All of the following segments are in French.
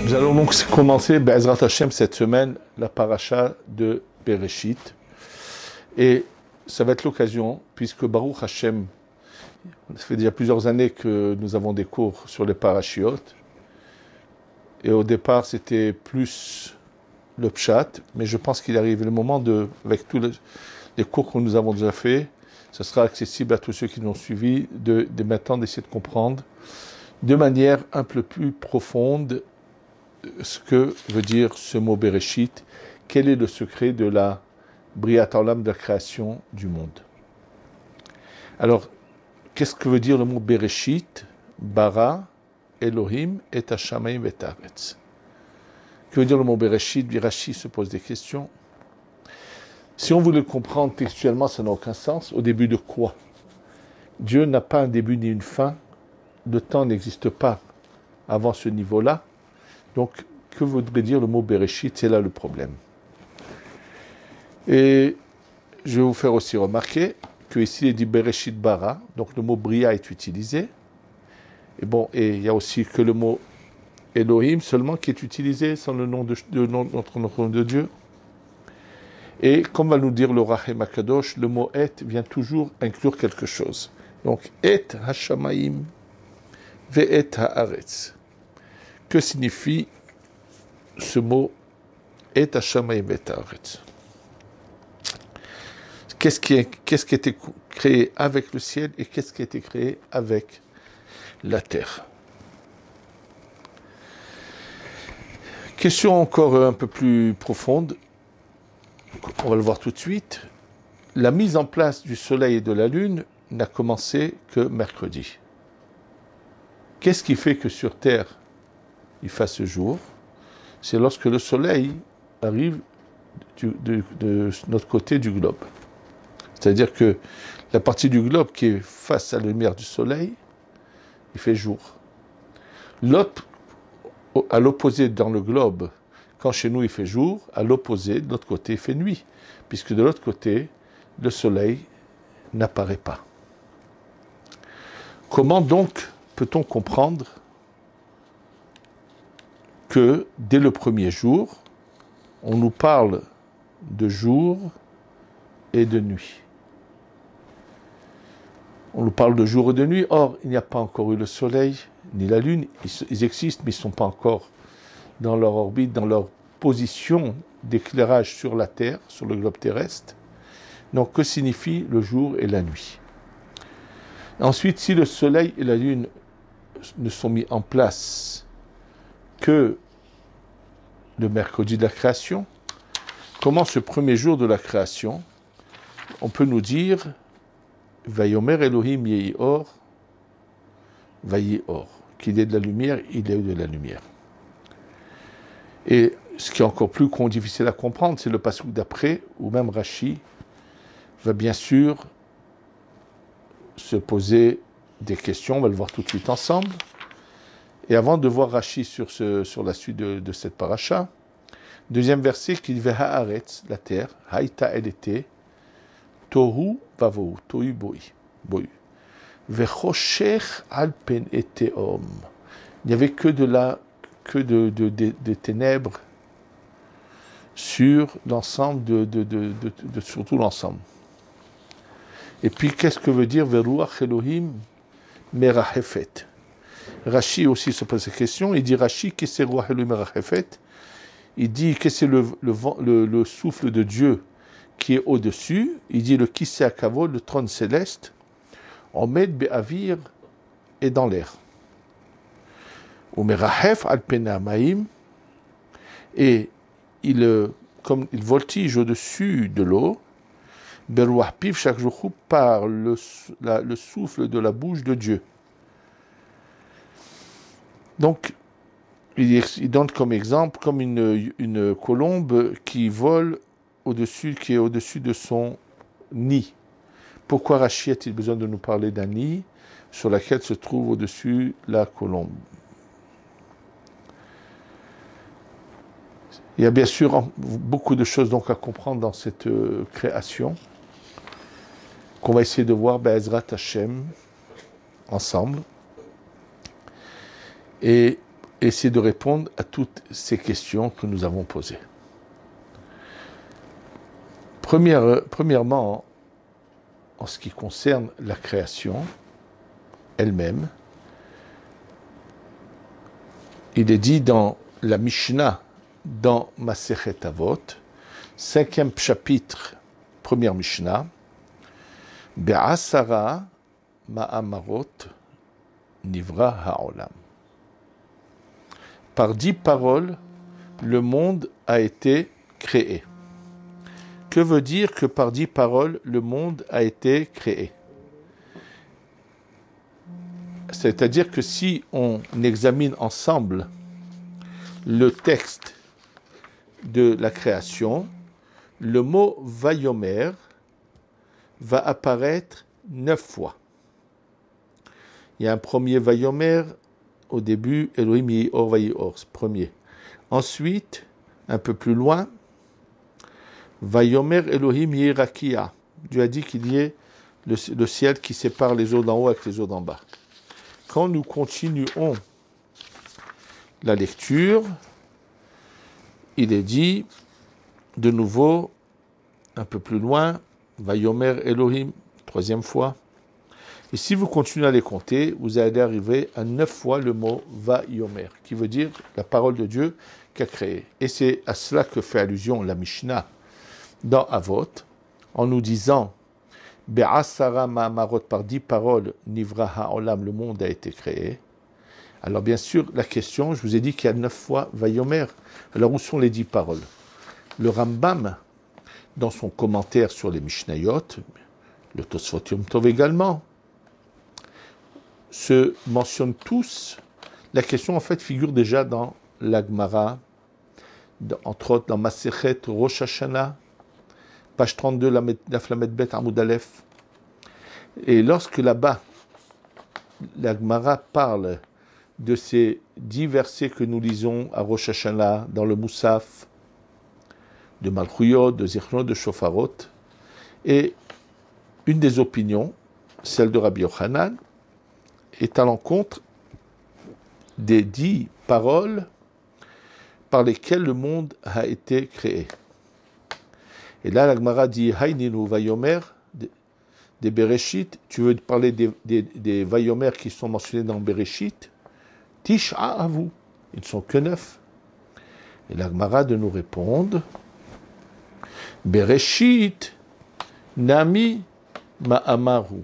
Nous allons donc commencer, Be'ezrat Hashem, cette semaine, la paracha de Bereshit. Et ça va être l'occasion, puisque Baruch Hashem, ça fait déjà plusieurs années que nous avons des cours sur les parachiotes. Et au départ, c'était plus le pshat, mais je pense qu'il arrive le moment avec tous les cours que nous avons déjà faits, ce sera accessible à tous ceux qui nous ont suivis, de maintenant d'essayer de comprendre de manière un peu plus profonde ce que veut dire ce mot Bereshit, quel est le secret de la Briat Olam, de la création du monde. Alors, qu'est-ce que veut dire le mot Bereshit? Bara, Elohim, et Hashamayim, et Haaretz. Que veut dire le mot Bereshit? Rashi se pose des questions. Si on voulait le comprendre textuellement, ça n'a aucun sens. Au début de quoi? Dieu n'a pas un début ni une fin. Le temps n'existe pas avant ce niveau-là. Donc, que voudrait dire le mot Bereshit? C'est là le problème. Et je vais vous faire aussi remarquer qu'ici, il est dit Bereshit bara, donc le mot Bria est utilisé. Et il y a aussi que le mot Elohim seulement qui est utilisé sans le nom de notre nom de Dieu. Et comme va nous dire le Rachem Akadosh, le mot Et vient toujours inclure quelque chose. Donc, Et Hashamayim Ve'et Haaretz. Que signifie ce mot Et Hashamayim Ve'et Haaretz? Qu'est-ce qui a été créé avec le ciel et qu'est-ce qui a été créé avec la terre? Question encore un peu plus profonde, on va le voir tout de suite. La mise en place du soleil et de la lune n'a commencé que mercredi. Qu'est-ce qui fait que sur terre il fasse jour? C'est lorsque le soleil arrive de notre côté du globe. C'est-à-dire que la partie du globe qui est face à la lumière du soleil, il fait jour. L'autre, à l'opposé dans le globe, quand chez nous il fait jour, à l'opposé, de l'autre côté, il fait nuit. Puisque de l'autre côté, le soleil n'apparaît pas. Comment donc peut-on comprendre que dès le premier jour, on nous parle de jour et de nuit? On nous parle de jour et de nuit, or il n'y a pas encore eu le soleil ni la lune, ils existent mais ils ne sont pas encore dans leur orbite, dans leur position d'éclairage sur la Terre, sur le globe terrestre. Donc que signifie le jour et la nuit? Ensuite, si le soleil et la lune ne sont mis en place que le mercredi de la création, comment ce premier jour de la création, on peut nous dire Vayomer Elohim Yehi Or, Vayi Or, qu'il y ait de la lumière, il y a eu de la lumière. Et ce qui est encore plus difficile à comprendre, c'est le passage d'après, où même Rashi va bien sûr se poser des questions, on va le voir tout de suite ensemble. Et avant de voir Rashi sur la suite de cette paracha, deuxième verset, qu'il va haaretz, la terre, haïta elle était, tohu vavohu, tohu bohu, vechoshech alpen eteom. Il n'y avait que des ténèbres sur l'ensemble sur tout l'ensemble. Et puis, qu'est-ce que veut dire Veruach Elohim merachefet? Rashi aussi se pose cette question. Il dit Rashi, qu'est-ce que c'est Ruach Elohim merachefet? Il dit que c'est le souffle de Dieu qui est au-dessus. Il dit le Kisei Hakavod, le trône céleste, Omed Be'avir est dans l'air. Ou merachef al pena maim, et comme il voltige au-dessus de l'eau, Beruach Piv chaque jour par le souffle de la bouche de Dieu. Donc, il donne comme exemple, comme une colombe qui vole qui est au-dessus de son nid. Pourquoi Rashi a-t-il besoin de nous parler d'un nid sur lequel se trouve au-dessus la colombe? Il y a bien sûr beaucoup de choses donc à comprendre dans cette création qu'on va essayer de voir Be'ezrat Hashem ensemble. Et essayer de répondre à toutes ces questions que nous avons posées. Premièrement, en ce qui concerne la création elle-même, il est dit dans la Mishnah, dans Masechet Avot, 5e chapitre, première Mishnah, Be'asara ma'amarot nivra ha'olam. Par 10 paroles, le monde a été créé. Que veut dire que par 10 paroles, le monde a été créé? C'est-à-dire que si on examine ensemble le texte de la création, le mot Vayomer va apparaître 9 fois. Il y a un premier Vayomer au début, Elohim Yior Vayior, premier. Ensuite, un peu plus loin, Vayomer Elohim Yirakia. Dieu a dit qu'il y ait le ciel qui sépare les eaux d'en haut avec les eaux d'en bas. Quand nous continuons la lecture, il est dit de nouveau, un peu plus loin, Vayomer Elohim, troisième fois. Et si vous continuez à les compter, vous allez arriver à 9 fois le mot Vayomer, qui veut dire la parole de Dieu qu'a créée. Et c'est à cela que fait allusion la Mishnah dans Avot, en nous disant Be'asara ma'amarot, par 10 paroles, Nivra ha'olam, le monde a été créé. Alors bien sûr, la question, je vous ai dit qu'il y a 9 fois Vayomer. Alors où sont les 10 paroles? Le Rambam, dans son commentaire sur les Mishnayot, le Tosfot Yom Tov également, se mentionnent tous. La question en fait figure déjà dans la Gemara, entre autres dans Masechet Rosh Hashanah, page 32, la Flamet Bet Amoud Aleph. Et lorsque là-bas, la Gemara parle de ces 10 versets que nous lisons à Rosh Hashanah, dans le Moussaf, de Malchuyot, de Zichnot, de Shofarot, et une des opinions, celle de Rabbi Yochanan, est à l'encontre des 10 paroles par lesquelles le monde a été créé. Et là, la Gemara dit Haïninu Vayomer, des Bereshit. Tu veux parler des Vayomer qui sont mentionnés dans Bereshit? Tisha Avu, ils ne sont que 9. Et la Gemara de nous répondre Bereshit Nami Ma'amaru.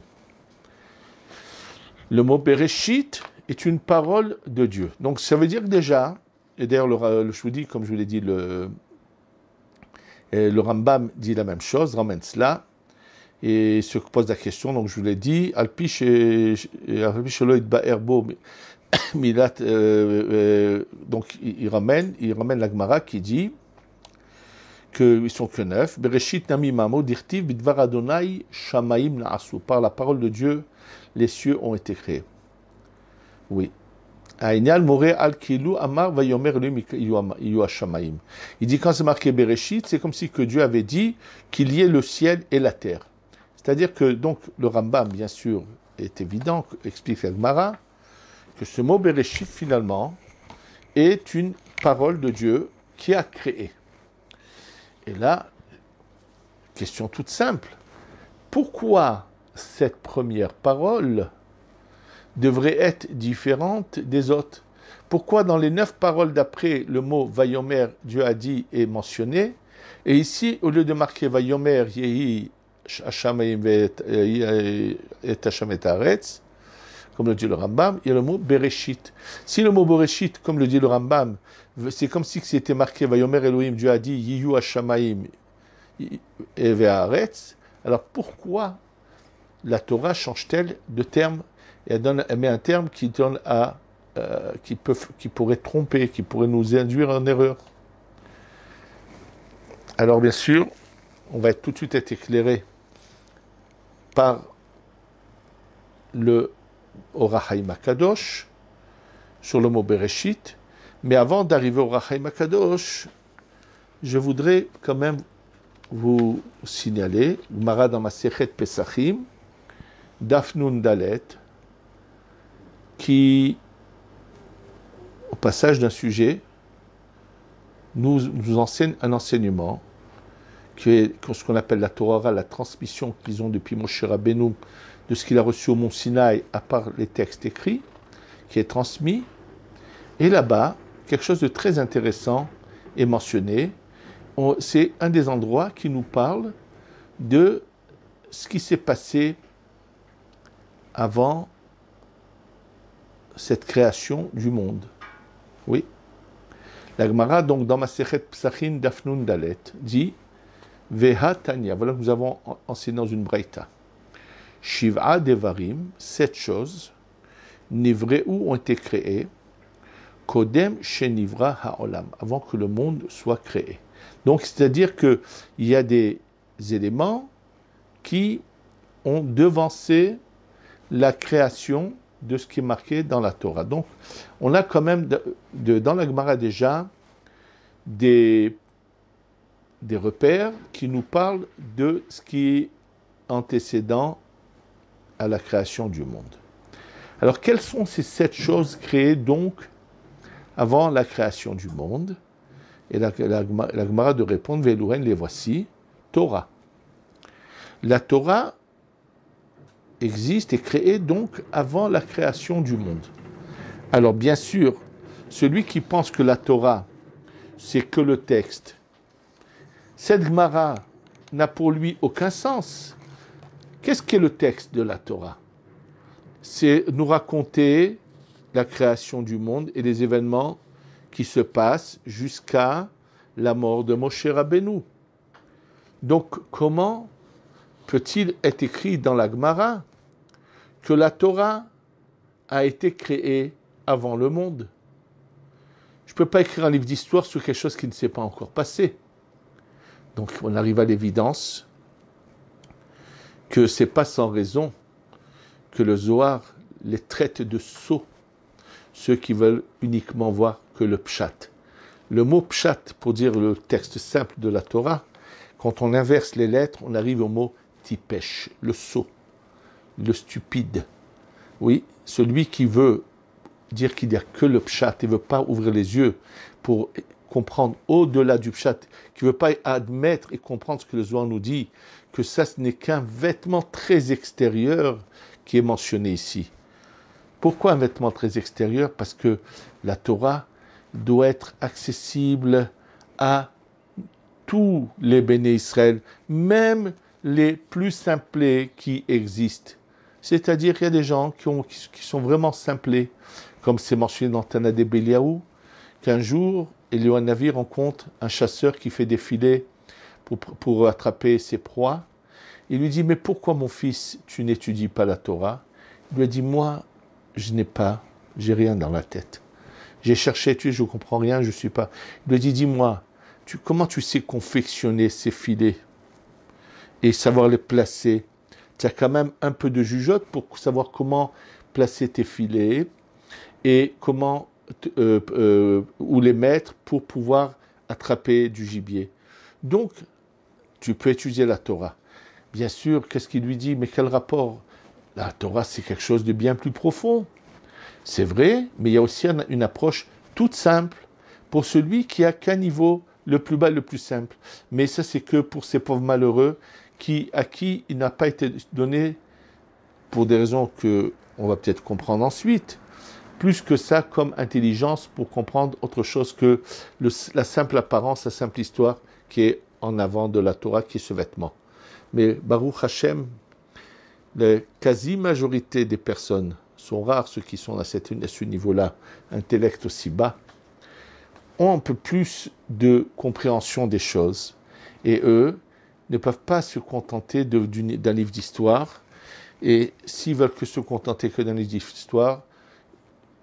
Le mot Bereshit est une parole de Dieu. Donc ça veut dire que déjà, et d'ailleurs le Shudi, comme je vous l'ai dit, le Rambam dit la même chose, ramène cela, et se pose la question, donc je vous l'ai dit, Alpi Sheloïd Ba'erbo Milat, donc il ramène la Gemara qui dit qu'ils ne sont que 9. Bereshit Nami Mamo Dirtiv Bidvar Adonai Shamaim Na'asu. Par la parole de Dieu, les cieux ont été créés. Oui. Aïnial Moré Al-Kilu Amar Vayomer Iyu Shamaim. Il dit quand c'est marqué Bereshit, c'est comme si que Dieu avait dit qu'il y ait le ciel et la terre. C'est-à-dire que donc le Rambam, bien sûr, est évident, explique la Gemara, que ce mot Bereshit, finalement, est une parole de Dieu qui a créé. Et là, question toute simple. Pourquoi cette première parole devrait être différente des autres? Pourquoi dans les 9 paroles d'après, le mot Vayomer, Dieu a dit, est mentionné, et ici, au lieu de marquer Vayomer, Yehi Hashamayim et Hashem et Haaretz, comme le dit le Rambam, il y a le mot Bereshit. Si le mot Bereshit, comme le dit le Rambam, c'est comme si c'était marqué Vayomer Elohim, Dieu a dit Yiyu Hashamayim et Haaretz, alors pourquoi la Torah change-t-elle de terme et elle met un terme qui donne à qui pourrait tromper, qui pourrait nous induire en erreur? Alors bien sûr, on va tout de suite être éclairé par le Orach Haim HaKadosh sur le mot Bereshit, mais avant d'arriver au Orach Haim HaKadosh, je voudrais quand même vous signaler, Gemara dans Masechet Pesachim, Daf Nun Dalet, qui au passage d'un sujet, nous enseigne un enseignement qui est ce qu'on appelle la Torah, la transmission qu'ils ont depuis Moshe Rabbeinu de ce qu'il a reçu au mont Sinaï, à part les textes écrits, qui est transmis. Et là-bas, quelque chose de très intéressant est mentionné. C'est un des endroits qui nous parle de ce qui s'est passé avant cette création du monde. Oui. La Gemara, donc, dans Masechet Psachin Dafnun Dalet, dit Veha Tanya. Voilà que nous avons enseigné dans une braïta. Shiv'a Devarim, 7 choses, Nivreu ont été créées, Kodem Shenivra Ha'olam, avant que le monde soit créé. Donc, c'est-à-dire qu'il y a des éléments qui ont devancé la création de ce qui est marqué dans la Torah. Donc, on a quand même dans la Gemara déjà des repères qui nous parlent de ce qui est antécédent à la création du monde. Alors, quelles sont ces 7 choses créées donc avant la création du monde? Et la Gemara de répondre, Velouren, les voici. Torah. La Torah existe et créée donc avant la création du monde. Alors bien sûr, celui qui pense que la Torah, c'est que le texte, cette Gemara n'a pour lui aucun sens. Qu'est-ce qu'est le texte de la Torah? C'est nous raconter la création du monde et les événements qui se passent jusqu'à la mort de Moshe Rabbeinu. Donc, comment peut-il être écrit dans la Gemara que la Torah a été créée avant le monde? Je ne peux pas écrire un livre d'histoire sur quelque chose qui ne s'est pas encore passé. Donc, on arrive à l'évidence que ce n'est pas sans raison que le Zohar les traite de sots, ceux qui veulent uniquement voir que le pshat. Le mot pshat, pour dire le texte simple de la Torah, quand on inverse les lettres, on arrive au mot tipesh, le sot, le stupide. Oui, celui qui veut dire qu'il n'y a que le pshat et ne veut pas ouvrir les yeux pour comprendre au-delà du pshat, qui ne veut pas admettre et comprendre ce que le Zohar nous dit, que ça ce n'est qu'un vêtement très extérieur qui est mentionné ici. Pourquoi un vêtement très extérieur? Parce que la Torah doit être accessible à tous les béné Israël, même les plus simplés qui existent. C'est-à-dire qu'il y a des gens qui sont vraiment simplés, comme c'est mentionné dans Tana de Beliaou, qu'un jour, Eliyahu Hanavi rencontre un chasseur qui fait des filets pour attraper ses proies. Il lui dit, mais pourquoi mon fils, tu n'étudies pas la Torah? Il lui a dit, moi, j'ai rien dans la tête. J'ai cherché à étudier, je ne comprends rien, je ne suis pas. Il lui a dit, dis-moi, comment tu sais confectionner ces filets et savoir les placer? Tu as quand même un peu de jugeote pour savoir comment placer tes filets et comment où les mettre pour pouvoir attraper du gibier. Donc, tu peux étudier la Torah. Bien sûr, qu'est-ce qu'il lui dit? Mais quel rapport? La Torah, c'est quelque chose de bien plus profond. C'est vrai, mais il y a aussi une approche toute simple pour celui qui a qu'un niveau le plus bas, le plus simple. Mais ça, c'est que pour ces pauvres malheureux à qui il n'a pas été donné, pour des raisons qu'on va peut-être comprendre ensuite, plus que ça comme intelligence pour comprendre autre chose que la simple apparence, la simple histoire qui est en avant de la Torah, qui est ce vêtement. Mais Baruch Hashem, la quasi-majorité des personnes, sont rares ceux qui sont à ce niveau-là, intellect aussi bas, ont un peu plus de compréhension des choses. Et eux ne peuvent pas se contenter d'un livre d'histoire. Et s'ils veulent que se contenter que d'un livre d'histoire,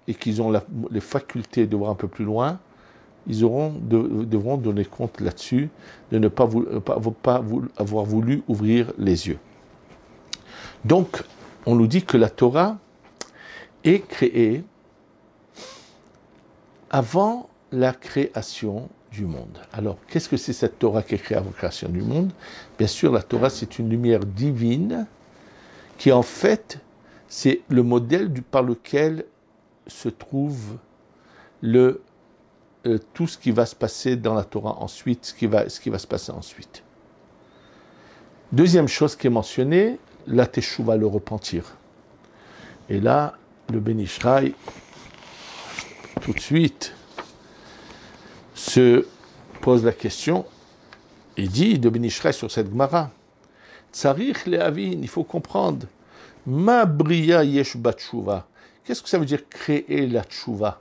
et qu'ils ont les facultés de voir un peu plus loin, ils devront donner compte là-dessus de ne pas avoir voulu ouvrir les yeux. Donc, on nous dit que la Torah est créée avant la création du monde. Alors, qu'est-ce que c'est cette Torah qui est créée avant la création du monde? Bien sûr, la Torah, c'est une lumière divine qui, en fait, c'est le modèle par lequel se trouve tout ce qui va se passer dans la Torah ensuite, ce qui va se passer ensuite. Deuxième chose qui est mentionnée, la teshuva, le repentir. Et là, le Ben Ish Chai, tout de suite, se pose la question, et dit de Ben Ish Chai sur cette Gemara, Tsarich le'avin, il faut comprendre, ma bria yesh batshuva. Qu'est-ce que ça veut dire créer la tshuva?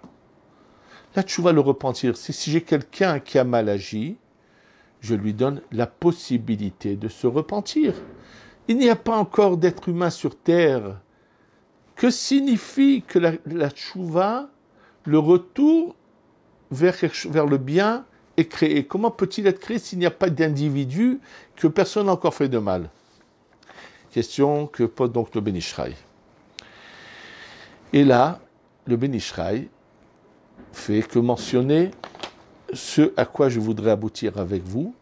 La tshuva, le repentir, c'est si j'ai quelqu'un qui a mal agi, je lui donne la possibilité de se repentir. Il n'y a pas encore d'être humain sur terre. Que signifie que la tshuva, le retour vers le bien, est créé? Comment peut-il être créé s'il n'y a pas d'individu, que personne n'a encore fait de mal? Question que pose donc le Ben Ish Chai. Et là, le Ben Ish Chai fait que mentionner ce à quoi je voudrais aboutir avec vous.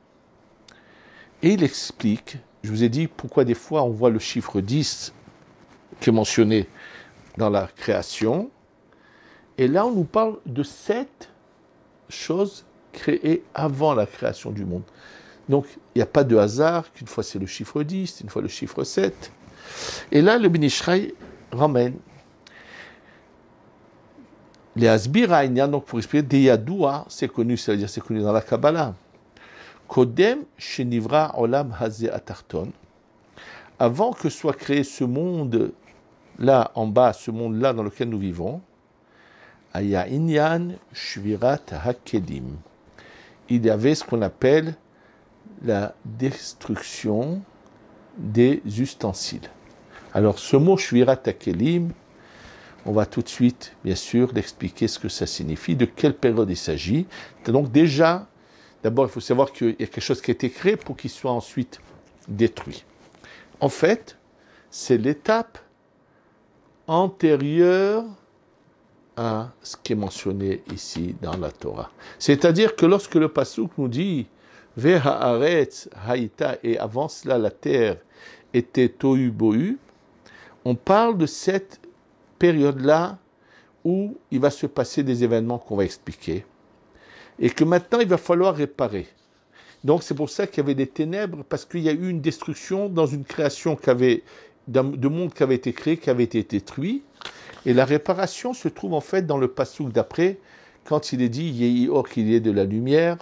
Et il explique, je vous ai dit pourquoi des fois on voit le chiffre 10 qui est mentionné dans la création. Et là, on nous parle de 7 choses créées avant la création du monde. Donc, il n'y a pas de hasard qu'une fois c'est le chiffre 10, une fois le chiffre 7. Et là, le Ben Ish Chai ramène les Asbira, donc pour expliquer, des Yadoua, c'est connu, c'est-à-dire c'est connu dans la Kabbalah. Kodem Shenivra Olam Hazeh Atarton, avant que soit créé ce monde-là en bas, ce monde-là dans lequel nous vivons, Aya Inyan Shvirat Hakedim. Il y avait ce qu'on appelle la destruction des ustensiles. Alors ce mot Shvirat Hakelim, on va tout de suite, bien sûr, l'expliquer ce que ça signifie, de quelle période il s'agit. Donc déjà, d'abord, il faut savoir qu'il y a quelque chose qui a été créé pour qu'il soit ensuite détruit. En fait, c'est l'étape antérieure à ce qui est mentionné ici dans la Torah. C'est-à-dire que lorsque le Passouk nous dit « Ve haaretz haïta » et avant cela la terre était tohu bohu, on parle de cette période-là où il va se passer des événements qu'on va expliquer et que maintenant il va falloir réparer. Donc c'est pour ça qu'il y avait des ténèbres, parce qu'il y a eu une destruction dans une création de monde qui avait été créé, qui avait été détruit, et la réparation se trouve en fait dans le passouk d'après, quand il est dit « Yehi or qu'il y ait de la lumière »,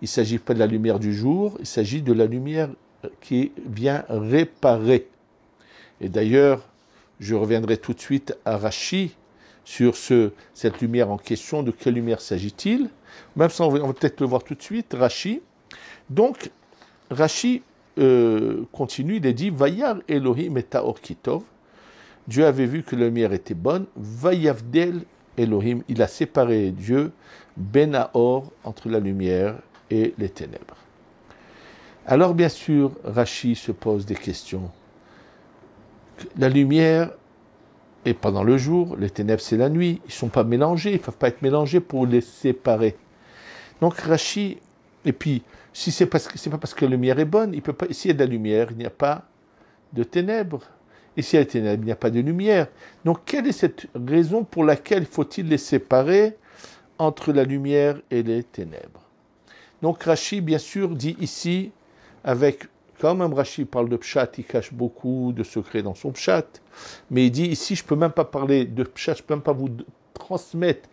il ne s'agit pas de la lumière du jour, il s'agit de la lumière qui vient réparer. Et d'ailleurs, je reviendrai tout de suite à Rashi sur cette lumière en question. De quelle lumière s'agit-il? Même ça, on va peut-être le voir tout de suite. Rashi. Donc, Rashi continue, il est dit Vayar Elohim et Taor Kitov. Dieu avait vu que la lumière était bonne. Vayavdel Elohim, il a séparé Dieu, Ben Aor, entre la lumière et les ténèbres. Alors, bien sûr, Rashi se pose des questions. La lumière est pendant le jour, les ténèbres c'est la nuit, ils ne sont pas mélangés, ils ne peuvent pas être mélangés pour les séparer. Donc Rashi, et puis si c'est pas parce que la lumière est bonne, il peut pas, s'il y a de la lumière, il n'y a pas de ténèbres. Et s'il y a des ténèbres, il n'y a pas de lumière. Donc quelle est cette raison pour laquelle faut-il les séparer entre la lumière et les ténèbres? Donc Rashi, bien sûr, dit ici, avec quand même Rashi parle de Pshat, il cache beaucoup de secrets dans son Pshat, mais il dit ici, je ne peux même pas parler de Pshat, je ne peux même pas vous transmettre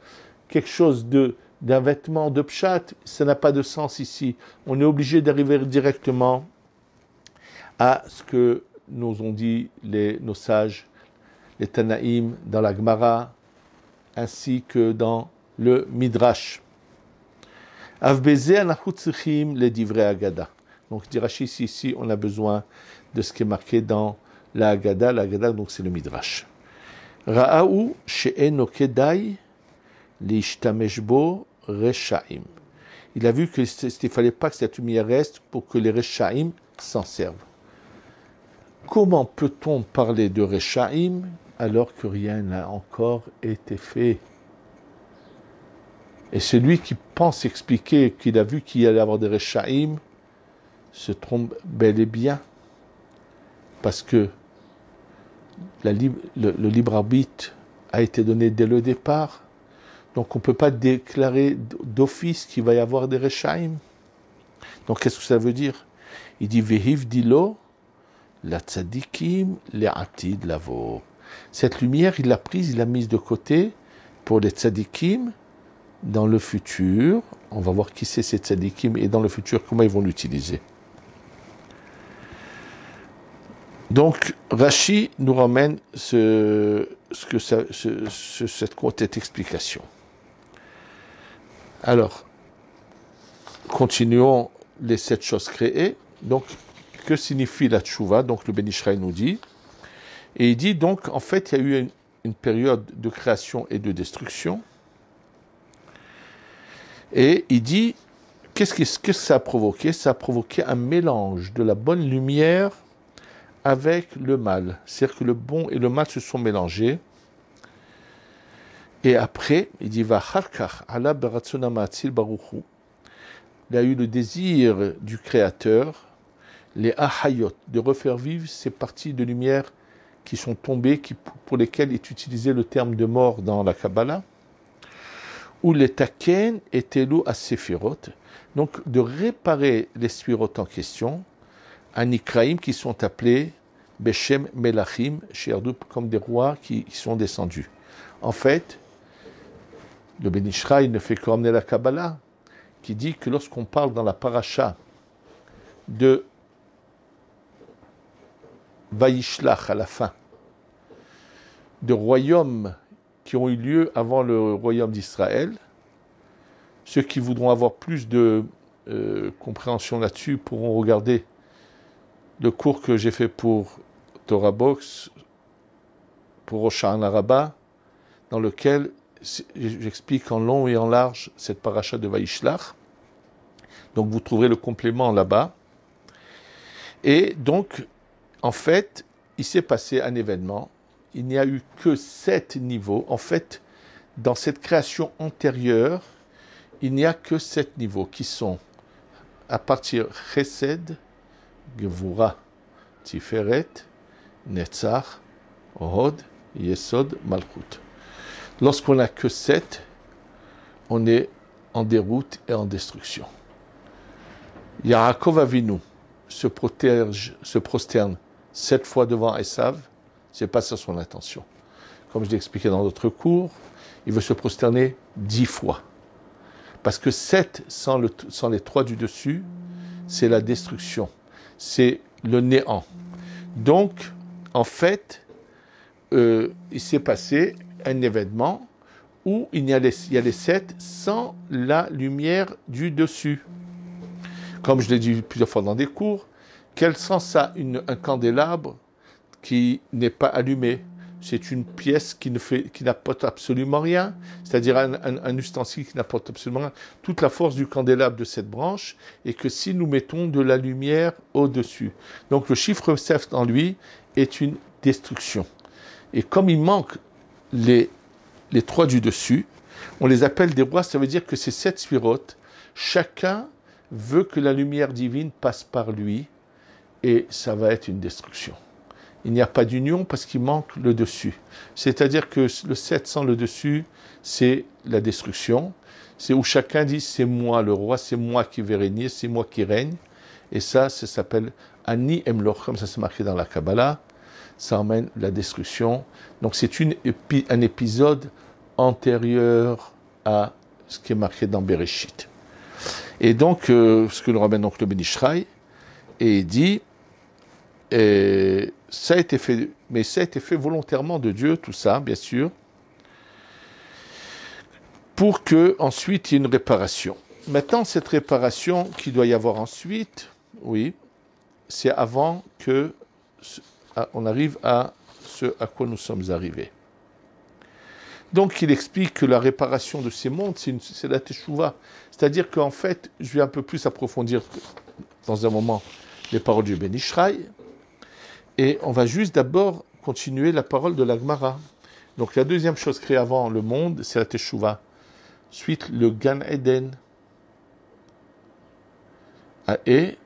quelque chose d'un vêtement de Pshat, ça n'a pas de sens ici. On est obligé d'arriver directement à ce que nous ont dit nos sages, les Tanaïm, dans la Gemara, ainsi que dans le Midrash. Avbeze anahu tzrichim le divrei Agada. Donc, dit Rashi, ici, on a besoin de ce qui est marqué dans la Haggadah. La Haggadah, donc, c'est le Midrash. Ra'ahu she'eno kedai l'ishtamesh bo reshaim. Il a vu qu'il ne fallait pas que cette lumière reste pour que les reshaim s'en servent. Comment peut-on parler de reshaim alors que rien n'a encore été fait? Et celui qui pense expliquer qu'il a vu qu'il y allait avoir des reshaim se trompe bel et bien, parce que le libre arbitre a été donné dès le départ. Donc on ne peut pas déclarer d'office qu'il va y avoir des Rechaim. Donc qu'est-ce que ça veut dire? Il dit Vehiv dilo, la tzadikim, les atid lavo. Cette lumière, il l'a prise, il l'a mise de côté pour les tzadikim dans le futur. On va voir qui c'est ces tzadikim et dans le futur, comment ils vont l'utiliser. Donc, Rashi nous ramène cette explication. Alors, continuons les 7 choses créées. Donc, que signifie la tchouva? Donc, le Ben Ishraï nous dit. Et il dit donc, en fait, il y a eu une période de création et de destruction. Et il dit, qu'est-ce que ça a provoqué? Ça a provoqué un mélange de la bonne lumière avec le mal. C'est-à-dire que le bon et le mal se sont mélangés. Et après, il dit, va harkar ala beratzona ma'atzil baruchu. Il y a eu le désir du Créateur, les ahayot, de refaire vivre ces parties de lumière qui sont tombées, pour lesquelles est utilisé le terme de mort dans la Kabbalah, ou les taken et telou à séphirot, donc de réparer les sphirot en question, Anikraïm qui sont appelés Beshem Melachim, comme des rois qui sont descendus. En fait, le Ben Ishraï ne fait que ramener la Kabbalah, qui dit que lorsqu'on parle dans la paracha de Vaishlach à la fin, de royaumes qui ont eu lieu avant le royaume d'Israël, ceux qui voudront avoir plus de compréhension là-dessus pourront regarder le cours que j'ai fait pour Torah Box, pour Rosh Hashanah Rabbah, dans lequel j'explique en long et en large cette paracha de Vaishlach. Donc vous trouverez le complément là-bas. Et donc, en fait, il s'est passé un événement. Il n'y a eu que 7 niveaux. En fait, dans cette création antérieure, il n'y a que 7 niveaux qui sont à partir Chesed, Gevura, Tiferet, Netzach, Hod, Yesod, Malchut. Lorsqu'on n'a que 7, on est en déroute et en destruction. Yaakov Avinu se prosterne 7 fois devant Esav, c'est pas ça son intention. Comme je l'ai expliqué dans d'autres cours, il veut se prosterner 10 fois. Parce que 7 sans les 3 du dessus, c'est la destruction, c'est le néant. Donc, en fait, il s'est passé un événement où il y a les 7 sans la lumière du dessus. Comme je l'ai dit plusieurs fois dans des cours, quel sens a un candélabre qui n'est pas allumé? C'est une pièce qui n'apporte absolument rien, c'est-à-dire un ustensile qui n'apporte absolument rien. Toute la force du candélabre de cette branche est que si nous mettons de la lumière au-dessus. Donc le chiffre 7 en lui est une destruction. Et comme il manque les 3 du dessus, on les appelle des rois, ça veut dire que ces 7 sphirotes, chacun veut que la lumière divine passe par lui, et ça va être une destruction. Il n'y a pas d'union parce qu'il manque le dessus. C'est-à-dire que le 7 sans le dessus, c'est la destruction. C'est où chacun dit, c'est moi le roi, c'est moi qui vais régner, c'est moi qui règne. Et ça s'appelle Ani Emloch, comme ça c'est marqué dans la Kabbalah. Ça emmène la destruction. Donc c'est un épisode antérieur à ce qui est marqué dans Bereshit. Et donc, ce que nous ramène donc le Ben Ishraï, et il dit, ça a été fait, mais ça a été fait volontairement de Dieu, tout ça, bien sûr, pour que ensuite il y ait une réparation. Maintenant, cette réparation qu'il doit y avoir ensuite, oui, c'est avant que on arrive à ce à quoi nous sommes arrivés. Donc, il explique que la réparation de ces mondes, c'est la Teshuvah. C'est-à-dire qu'en fait, je vais un peu plus approfondir dans un moment les paroles du Ben Ishraï. Et on va juste d'abord continuer la parole de la Gemara. Donc, la deuxième chose créée avant le monde, c'est la Teshuvah. Ensuite, le Gan Eden. Et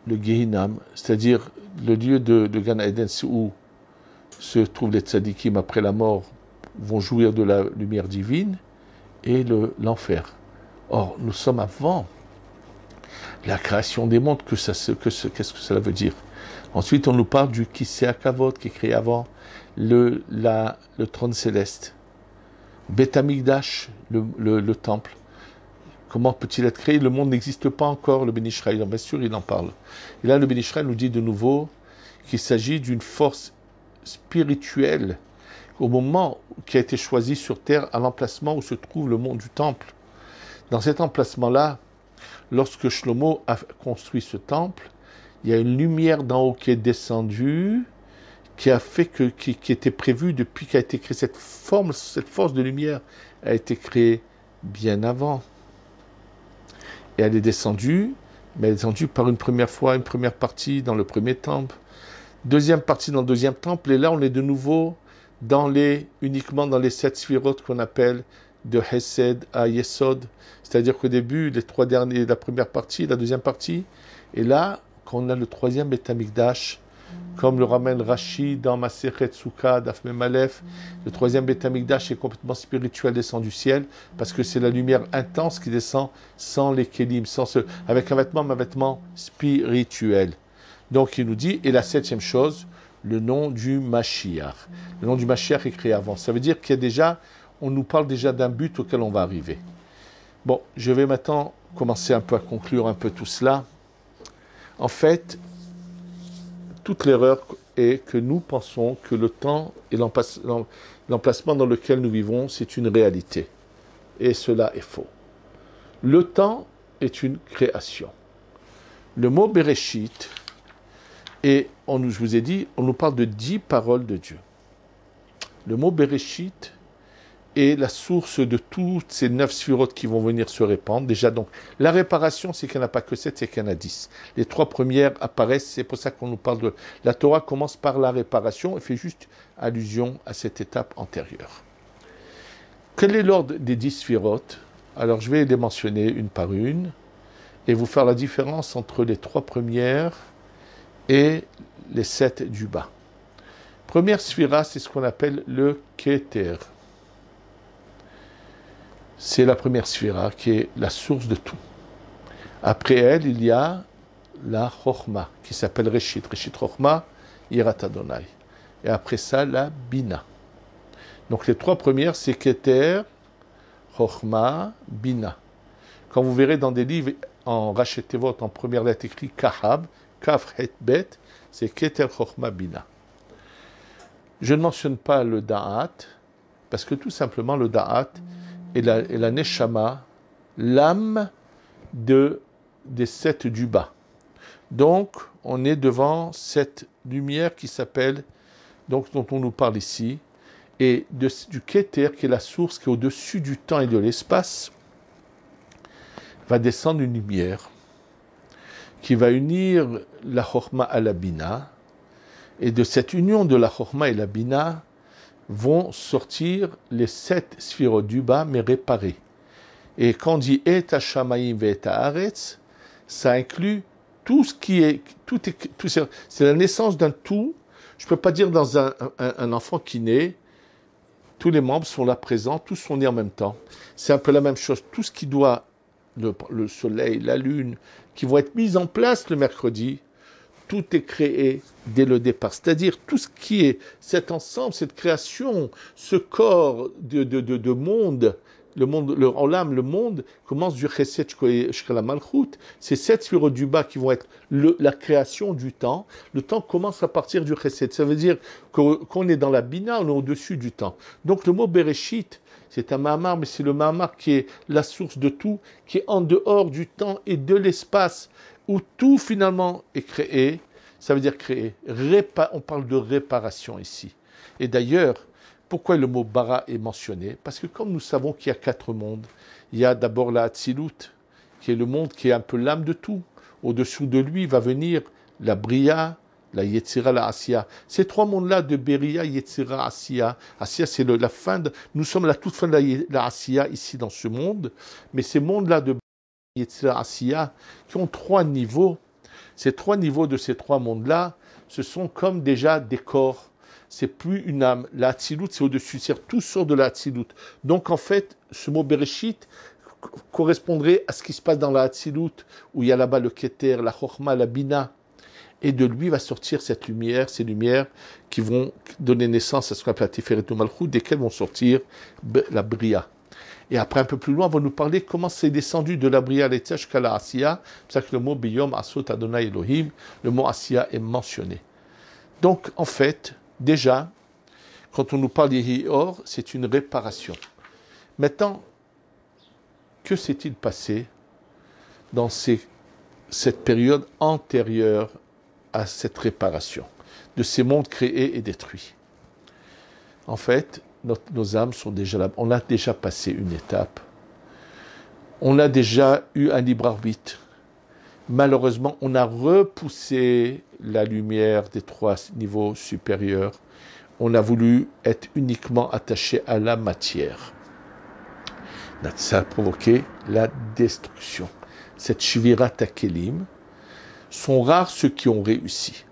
le Gehinam, c'est-à-dire le lieu de Gan Eden, c'est où se trouvent les tzadikim après la mort, vont jouir de la lumière divine, et l'enfer. Or, nous sommes avant la création des mondes, qu'est-ce que cela veut dire? Ensuite, on nous parle du Kisei Hakavod qui est créé avant le trône céleste. Beth Amikdash, le temple. Comment peut-il être créé? Le monde n'existe pas encore, le Ben Israël. Bien sûr, il en parle. Et là, le Ben Israël nous dit de nouveau qu'il s'agit d'une force spirituelle au moment qui a été choisi sur terre, à l'emplacement où se trouve le mont du temple. Dans cet emplacement-là, lorsque Shlomo a construit ce temple, il y a une lumière d'en haut qui est descendue, qui a fait qui était prévue depuis qu'a été créée cette force de lumière a été créée bien avant. Et elle est descendue, mais elle est descendue par une première fois, une première partie dans le premier temple, deuxième partie dans le deuxième temple, et là on est de nouveau uniquement dans les 7 sphirotes qu'on appelle de Hesed à Yesod, c'est-à-dire qu'au début, les 3 derniers, la première partie, la deuxième partie, et là, quand on a le troisième Beth Amikdash, comme le ramène Rashi dans Masechet Sukkah, Daf Mem Aleph, le troisième Beth Amikdash est complètement spirituel, descend du ciel, parce que c'est la lumière intense qui descend sans les kélim, avec un vêtement spirituel. Donc il nous dit, et la 7e chose, le nom du Mashiach. Le nom du Mashiach est créé avant. Ça veut dire on nous parle déjà d'un but auquel on va arriver. Bon, je vais maintenant commencer un peu à conclure un peu tout cela. En fait, toute l'erreur est que nous pensons que le temps et l'emplacement dans lequel nous vivons, c'est une réalité. Et cela est faux. Le temps est une création. Le mot Bereshit, et je vous ai dit, on nous parle de 10 paroles de Dieu. Le mot Bereshit est la source de toutes ces 9 sphirotes qui vont venir se répandre. Déjà, donc, la réparation, c'est qu'il n'y en a pas que 7, c'est qu'il y en a 10. Les 3 premières apparaissent, c'est pour ça qu'on nous parle de... La Torah commence par la réparation et fait juste allusion à cette étape antérieure. Quel est l'ordre des 10 sphirotes? Alors, je vais les mentionner une par une et vous faire la différence entre les 3 premières et les 7 du bas. Première sphira, c'est ce qu'on appelle le Keter. C'est la première sphira qui est la source de tout. Après elle, il y a la Chochma, qui s'appelle Reshit. Reshit Chochma, Yirat Adonai. Et après ça, la Bina. Donc les 3 premières, c'est Keter, Chochma, Bina. Quand vous verrez dans des livres en Rachet Tevot, en première lettre écrit Kahab, Kaf Het Bet, c'est Keter, Chochma, Bina. Je ne mentionne pas le Da'at, parce que tout simplement le Da'at est la Neshama, l'âme des 7 du bas. Donc, on est devant cette lumière qui s'appelle, donc dont on nous parle ici, et du Keter, qui est la source qui est au-dessus du temps et de l'espace, va descendre une lumière qui va unir la Chochma à la Bina, et de cette union de la Chochma et la Bina vont sortir les 7 sphirotes du bas, mais réparées. Et quand on dit « Et hashamayim ve haaretz », ça inclut tout ce qui est... c'est la naissance d'un tout. Je ne peux pas dire dans un enfant qui naît, tous les membres sont là présents, tous sont nés en même temps. C'est un peu la même chose. Tout ce qui doit, le soleil, la lune, qui vont être mis en place le mercredi, tout est créé dès le départ. C'est-à-dire tout ce qui est cet ensemble, cette création, ce corps de monde, le monde, le monde commence du Chesed jusqu'à la Malchut. C'est 7 sphirotes du bas qui vont être la création du temps. Le temps commence à partir du Chesed. Ça veut dire qu'on est dans la Bina, on est au-dessus du temps. Donc le mot Bereshit, c'est un Mahamar, mais c'est le Mahamar qui est la source de tout, qui est en dehors du temps et de l'espace, où tout finalement est créé. Ça veut dire créer. On parle de réparation ici. Et d'ailleurs, pourquoi le mot bara est mentionné? Parce que comme nous savons qu'il y a 4 mondes, il y a d'abord la Hatzilut, qui est le monde qui est un peu l'âme de tout. Au-dessous de lui va venir la Bria, la Yetzira, la Asiya. Ces 3 mondes-là de Beria, Yetzira, Asiya. Asiya, c'est la fin nous sommes à la toute fin de la Asiya ici dans ce monde. Mais ces mondes-là de Yetzira, Asiya, qui ont 3 niveaux, ces 3 niveaux de ces 3 mondes-là, ce sont comme déjà des corps. c'est plus une âme. La Hatzilut, c'est au-dessus, c'est tout sort de la Hatzilut. Donc en fait, ce mot Bereshit correspondrait à ce qui se passe dans la Hatzilut, où il y a là-bas le Keter, la Chochma, la Bina. Et de lui va sortir cette lumière, ces lumières qui vont donner naissance à ce qu'on appelle la Tiferet Malchut, desquelles vont sortir la Bria. Et après, un peu plus loin, on va nous parler comment c'est descendu de la Bria à l'Etzah jusqu'à la Asiya. C'est ça que le mot Biyom Asot Adonai Elohim, le mot Asiya est mentionné. Donc, en fait, déjà, quand on nous parle d'Yehi-Or, c'est une réparation. Maintenant, que s'est-il passé dans cette période antérieure à cette réparation de ces mondes créés et détruits? En fait, nos âmes sont déjà là. On a déjà passé une étape. On a déjà eu un libre arbitre. Malheureusement, on a repoussé la lumière des 3 niveaux supérieurs. On a voulu être uniquement attaché à la matière. Ça a provoqué la destruction. Cette Shvirat HaKelim, sont rares ceux qui ont réussi.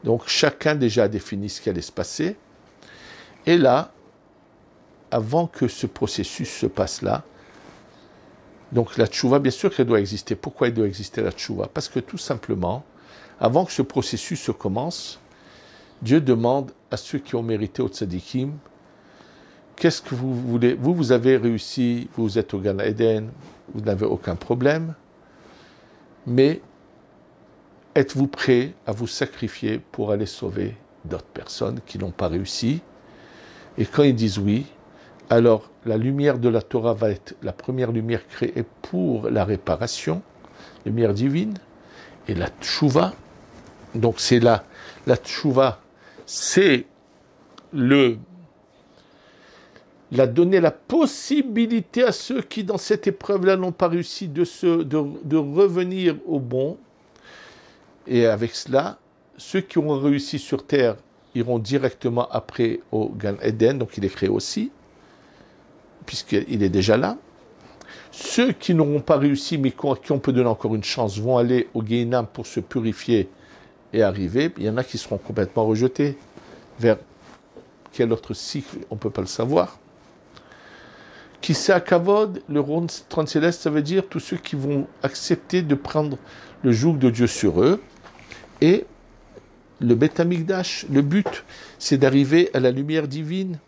Donc chacun déjà a défini ce qui allait se passer. Et là, avant que ce processus se passe là, donc la tchouva, bien sûr qu'elle doit exister. Pourquoi elle doit exister la tchouva? Parce que tout simplement, avant que ce processus se commence, Dieu demande à ceux qui ont mérité au tzadikim, qu'est-ce que vous voulez? Vous avez réussi, vous êtes au Gan Eden, vous n'avez aucun problème, mais êtes-vous prêt à vous sacrifier pour aller sauver d'autres personnes qui n'ont pas réussi? Et quand ils disent oui, alors la lumière de la Torah va être la première lumière créée pour la réparation, lumière divine, et la tchouva, donc c'est la tchouva, c'est donner la possibilité à ceux qui dans cette épreuve-là n'ont pas réussi de revenir au bon. Et avec cela, ceux qui ont réussi sur terre iront directement après au Gan Eden, donc il est créé aussi, puisqu'il est déjà là. Ceux qui n'auront pas réussi, mais qui on peut donner encore une chance, vont aller au Gehinam pour se purifier et arriver. Il y en a qui seront complètement rejetés. Vers quel autre cycle, on ne peut pas le savoir. Qui c'est à Kavod, le rond transcéleste, ça veut dire tous ceux qui vont accepter de prendre le joug de Dieu sur eux. Et le Beth Amikdash, le but, c'est d'arriver à la lumière divine.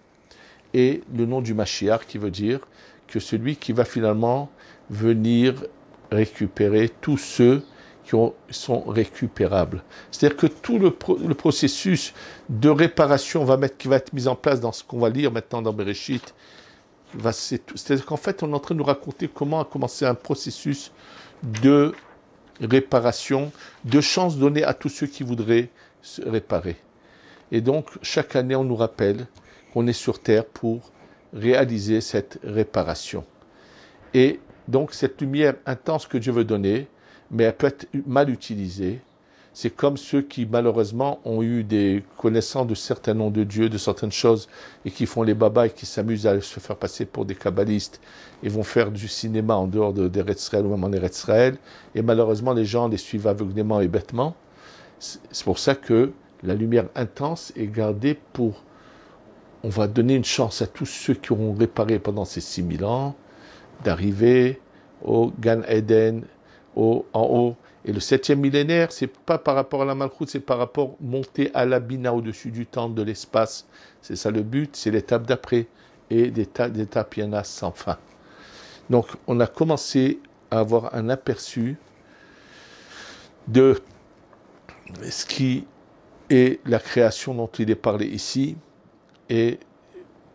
Et le nom du Mashiach qui veut dire que celui qui va finalement venir récupérer tous ceux qui sont récupérables. C'est-à-dire que tout le processus de réparation qui va être mis en place dans ce qu'on va lire maintenant dans Bereshit, c'est-à-dire qu'en fait, on est en train de nous raconter comment a commencé un processus de réparation, de chance donnée à tous ceux qui voudraient se réparer. Et donc, chaque année, on nous rappelle qu'on est sur Terre pour réaliser cette réparation. Et donc, cette lumière intense que Dieu veut donner, mais elle peut être mal utilisée. C'est comme ceux qui, malheureusement, ont eu des connaissances de certains noms de Dieu, de certaines choses, et qui font les babas et qui s'amusent à se faire passer pour des kabbalistes, et vont faire du cinéma en dehors d'Eretz Israël ou même en Eretz Israël, et malheureusement, les gens les suivent aveuglément et bêtement. C'est pour ça que la lumière intense est gardée pour... On va donner une chance à tous ceux qui auront réparé pendant ces 6000 ans, d'arriver au Gan Eden, en haut. Et le 7e millénaire, c'est pas par rapport à la Malchut, c'est par rapport monter à la Bina au-dessus du temps, de l'espace. C'est ça le but, c'est l'étape d'après. Et d'étapes, il y en a sans fin. Donc, on a commencé à avoir un aperçu de ce qui est la création dont il est parlé ici, et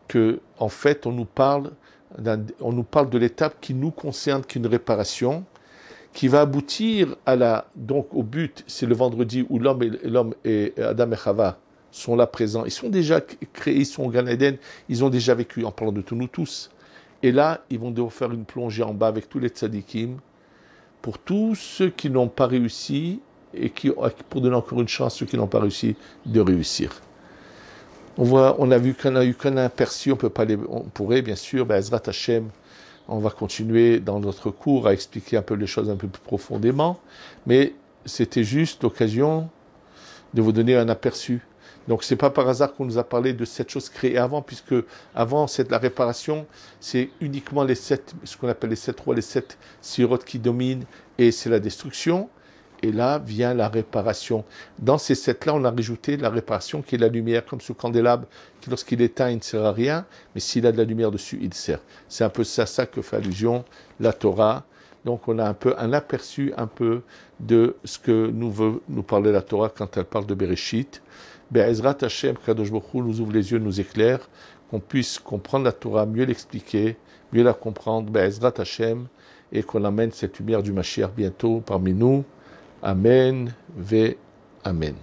que, en fait, on nous parle de l'étape qui nous concerne, qui est une réparation, qui va aboutir donc au but, c'est le vendredi où l'homme et Adam et Chava sont là présents. Ils sont déjà créés, ils sont au Gan Eden, ils ont déjà vécu, en parlant de nous tous. Et là, ils vont devoir faire une plongée en bas avec tous les tzadikim, pour tous ceux qui n'ont pas réussi, et pour donner encore une chance à ceux qui n'ont pas réussi de réussir. On a vu qu'on a eu qu'un aperçu, on pourrait bien sûr, Ezrat Hashem, on va continuer dans notre cours à expliquer un peu les choses un peu plus profondément, mais c'était juste l'occasion de vous donner un aperçu. Donc c'est pas par hasard qu'on nous a parlé de cette chose créée avant, puisque avant la réparation, c'est uniquement les sept, ce qu'on appelle les sept rois, les sept sirotes qui dominent, et c'est la destruction. Et là vient la réparation. Dans ces sept-là, on a rajouté la réparation qui est la lumière, comme ce candélabre qui, lorsqu'il éteint, il ne sert à rien, mais s'il a de la lumière dessus, il sert. C'est un peu ça que fait allusion la Torah. Donc on a un peu un aperçu un peu de ce que nous veut nous parler la Torah quand elle parle de Bereshit. Be'ezrat Hashem, Kadosh Baruch Hu nous ouvre les yeux, nous éclaire, qu'on puisse comprendre la Torah, mieux l'expliquer, mieux la comprendre, Be'ezrat Hashem, et qu'on amène cette lumière du Mashiach bientôt parmi nous. Amen, ve Amen.